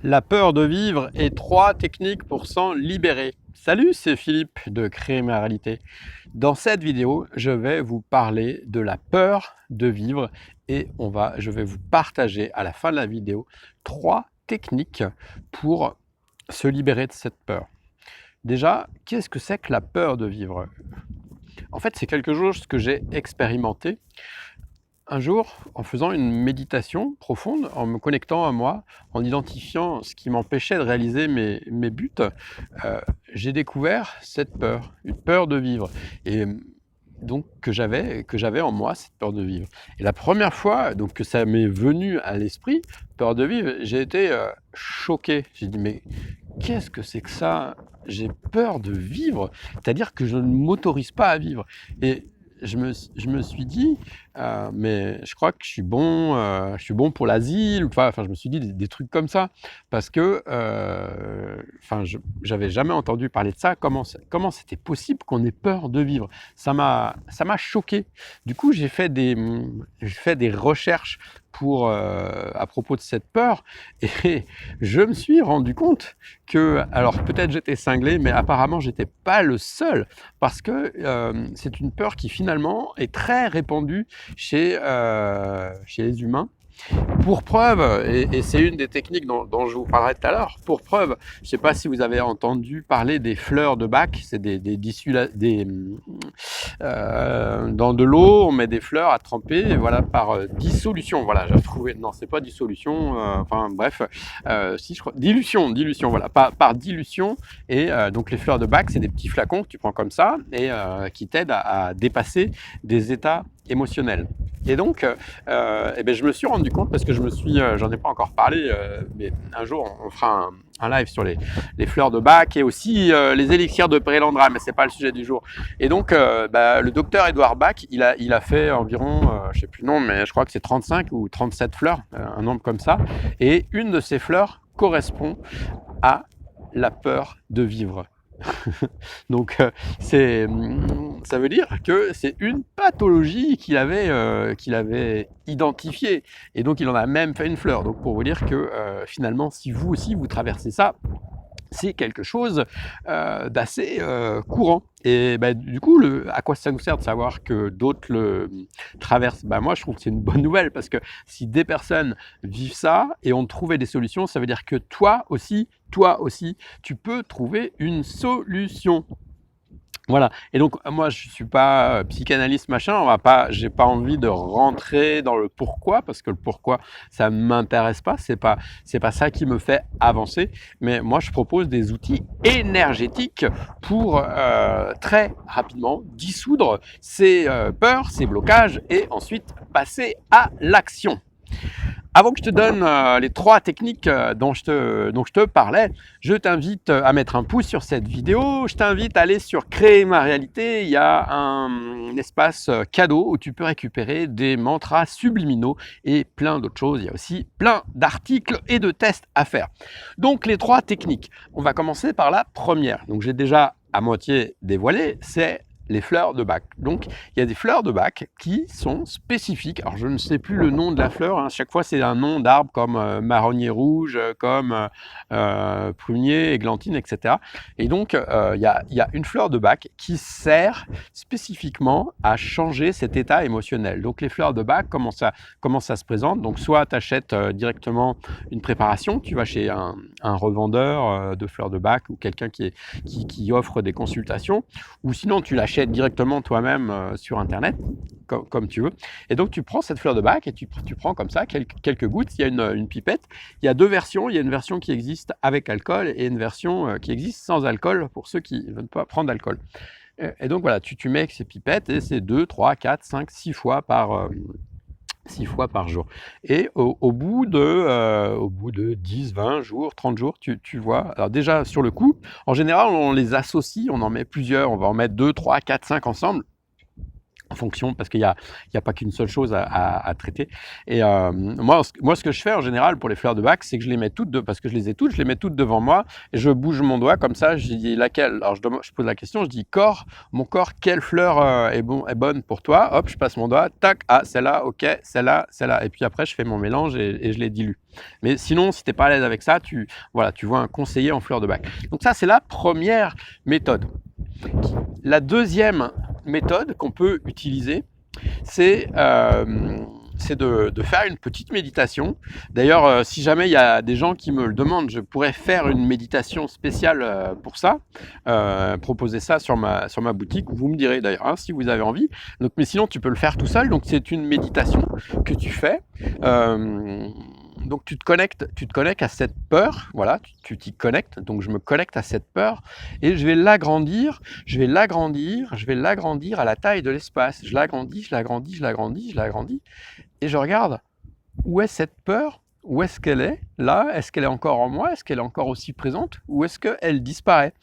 La peur de vivre et 3 techniques pour s'en libérer. Salut, c'est Philippe de Créer ma réalité. Dans cette vidéo, je vais vous parler de la peur de vivre et je vais vous partager à la fin de la vidéo 3 techniques pour se libérer de cette peur. Déjà, qu'est-ce que c'est que la peur de vivre? En fait, c'est quelque chose que j'ai expérimenté un jour, en faisant une méditation profonde, en me connectant à moi, en identifiant ce qui m'empêchait de réaliser mes buts, j'ai découvert cette peur, une peur de vivre et donc que j'avais en moi, cette peur de vivre. Et la première fois donc que ça m'est venu à l'esprit, peur de vivre, j'ai été, choqué. J'ai dit: «Mais qu'est-ce que c'est que ça? J'ai peur de vivre? C'est-à-dire que je ne m'autorise pas à vivre?» Et je me suis dit: Mais je crois que je suis bon pour l'asile», enfin je me suis dit des trucs comme ça parce que, enfin j'avais jamais entendu parler de ça. Comment c'était possible qu'on ait peur de vivre? Ça m'a choqué. Du coup, j'ai fait des recherches à propos de cette peur et je me suis rendu compte que, alors peut-être j'étais cinglé, mais apparemment j'étais pas le seul parce que, c'est une peur qui finalement est très répandue chez les humains. Pour preuve, et c'est une des techniques dont je vous parlerai tout à l'heure, pour preuve, je ne sais pas si vous avez entendu parler des fleurs de Bach, c'est dans de l'eau, on met des fleurs à tremper, voilà, par dissolution, voilà, j'ai trouvé, non, c'est pas dissolution, enfin bref, si je crois, dilution, voilà, par dilution, et donc les fleurs de Bach, c'est des petits flacons que tu prends comme ça, et qui t'aident à dépasser des états émotionnels. Et donc, je me suis rendu compte, parce que j'en ai pas encore parlé, mais un jour on fera un live sur les fleurs de Bach et aussi les élixirs de Pérélandra, mais c'est pas le sujet du jour. Et donc, le docteur Edouard Bach, il a fait environ, je sais plus le nombre, mais je crois que c'est 35 ou 37 fleurs, un nombre comme ça. Et une de ces fleurs correspond à la peur de vivre. Donc, ça veut dire que c'est une pathologie qu'il avait identifiée. Et donc, il en a même fait une fleur. Donc, pour vous dire que finalement, si vous aussi, vous traversez ça, c'est quelque chose d'assez courant. Et du coup, à quoi ça nous sert de savoir que d'autres le traversent? Moi, je trouve que c'est une bonne nouvelle, parce que si des personnes vivent ça et ont trouvé des solutions, ça veut dire que toi aussi, tu peux trouver une solution. Voilà. Et donc moi je suis pas psychanalyste machin, j'ai pas envie de rentrer dans le pourquoi, parce que le pourquoi ça m'intéresse pas, c'est pas ça qui me fait avancer. Mais moi je propose des outils énergétiques pour très rapidement dissoudre ces peurs, ces blocages, et ensuite passer à l'action. Avant que je te donne les 3 techniques dont je te parlais, je t'invite à mettre un pouce sur cette vidéo. Je t'invite à aller sur Créer ma réalité. Il y a un espace cadeau où tu peux récupérer des mantras subliminaux et plein d'autres choses. Il y a aussi plein d'articles et de tests à faire. Donc les 3 techniques. On va commencer par la première. Donc j'ai déjà à moitié dévoilé, c'est les fleurs de Bach. Donc, il y a des fleurs de Bach qui sont spécifiques. Alors, je ne sais plus le nom de la fleur. Hein. Chaque fois, c'est un nom d'arbre, comme marronnier rouge, comme prunier, églantine, etc. Et donc, il y a une fleur de Bach qui sert spécifiquement à changer cet état émotionnel. Donc, les fleurs de Bach, comment ça se présente? Donc, soit tu achètes directement une préparation, tu vas chez un revendeur de fleurs de Bach, ou quelqu'un qui offre des consultations, ou sinon tu l'achètes directement toi-même sur internet, comme tu veux. Et donc tu prends cette fleur de Bach et tu prends comme ça quelques gouttes. Il y a une pipette. Il y a 2 versions. Il y a une version qui existe avec alcool et une version qui existe sans alcool, pour ceux qui ne veulent pas prendre d'alcool. Et donc voilà, tu mets ces pipettes, et c'est 2, 3, 4, 5, 6 fois par 6 fois par jour. Et au bout de 10, 20 jours, 30 jours, tu vois. Alors déjà, sur le coup, en général, on les associe, on en met plusieurs, on va en mettre 2, 3, 4, 5 ensemble. en fonction, parce qu'il y a pas qu'une seule chose à traiter. Et moi, ce que je fais en général pour les fleurs de bac, c'est que je les mets toutes, parce que je les ai toutes, je les mets toutes devant moi, et je bouge mon doigt comme ça, je dis laquelle, alors je pose la question, je dis mon corps, quelle fleur est bonne pour toi? Hop, je passe mon doigt, tac, ah, celle-là, ok, celle-là, celle-là. Et puis après, je fais mon mélange et je les dilue. Mais sinon, si tu n'es pas à l'aise avec ça, voilà, tu vois un conseiller en fleurs de bac. Donc ça, c'est la première méthode. La deuxième méthode qu'on peut utiliser, c'est de faire une petite méditation. D'ailleurs, si jamais il y a des gens qui me le demandent, je pourrais faire une méditation spéciale pour ça, proposer ça sur ma boutique. Vous me direz d'ailleurs si vous avez envie. Donc, mais sinon, tu peux le faire tout seul. Donc, c'est une méditation que tu fais. Donc tu te connectes à cette peur, voilà, tu t'y connectes, donc je me connecte à cette peur et je vais l'agrandir à la taille de l'espace. Je l'agrandis et je regarde où est cette peur, où est-ce qu'elle est là, est-ce qu'elle est encore en moi, est-ce qu'elle est encore aussi présente ou est-ce qu'elle disparaît.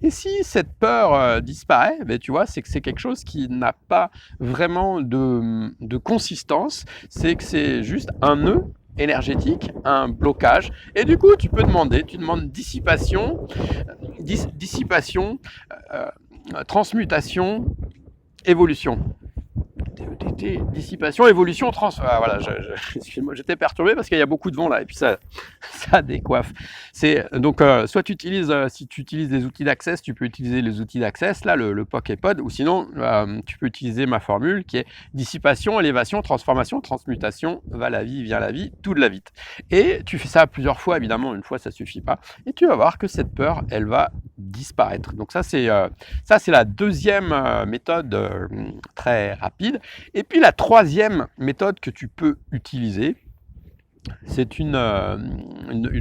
Et si cette peur disparaît, ben, tu vois, c'est que c'est quelque chose qui n'a pas vraiment de consistance, c'est que c'est juste un nœud énergétique, un blocage, et du coup tu demandes dissipation, transmutation, évolution. Dissipation, évolution, voilà, excuse-moi, j'étais perturbé parce qu'il y a beaucoup de vent là et puis ça décoiffe. Donc soit si tu utilises des outils d'Access, tu peux utiliser les outils d'Access, là le Poképod, ou sinon tu peux utiliser ma formule qui est dissipation, élévation, transformation, transmutation, va la vie, vient la vie, tout de la vite. Et tu fais ça plusieurs fois, évidemment, une fois ça suffit pas, et tu vas voir que cette peur, elle va disparaître. Donc ça c'est la deuxième méthode très rapide. Et puis la troisième méthode que tu peux utiliser, c'est une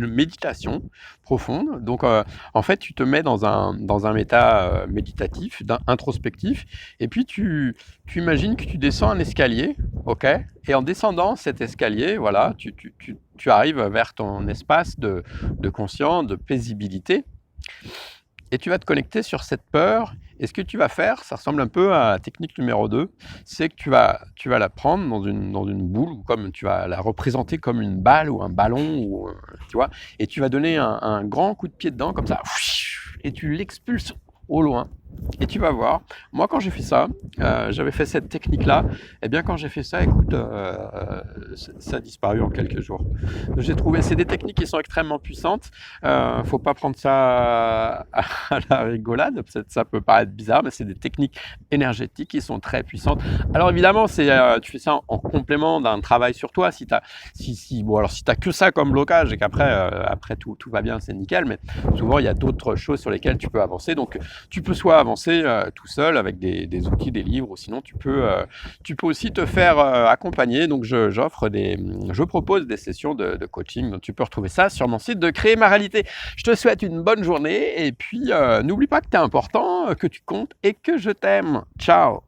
méditation profonde. Donc en fait, tu te mets dans un état méditatif, introspectif, et puis tu imagines que tu descends un escalier, ok? Et en descendant cet escalier, voilà, tu arrives vers ton espace de conscience, de paisibilité. Et tu vas te connecter sur cette peur. Et ce que tu vas faire, ça ressemble un peu à la technique numéro 2, c'est que tu vas la prendre dans une boule, ou comme tu vas la représenter comme une balle ou un ballon, tu vois, et tu vas donner un grand coup de pied dedans, comme ça, et tu l'expulses au loin. Et tu vas voir, moi quand j'ai fait ça, j'avais fait cette technique-là, et bien quand j'ai fait ça, écoute, ça a disparu en quelques jours. J'ai trouvé, c'est des techniques qui sont extrêmement puissantes, faut pas prendre ça à la rigolade, ça peut paraître bizarre, mais c'est des techniques énergétiques qui sont très puissantes. Alors évidemment, tu fais ça en complément d'un travail sur toi, si t'as que ça comme blocage et qu'après tout va bien, c'est nickel, mais souvent il y a d'autres choses sur lesquelles tu peux avancer, donc tu peux soit avancer tout seul avec des outils, des livres, ou sinon tu peux aussi te faire accompagner. Donc je propose des sessions de coaching, donc tu peux retrouver ça sur mon site de Créer ma réalité. Je te souhaite une bonne journée et puis n'oublie pas que tu es important, que tu comptes et que je t'aime. Ciao.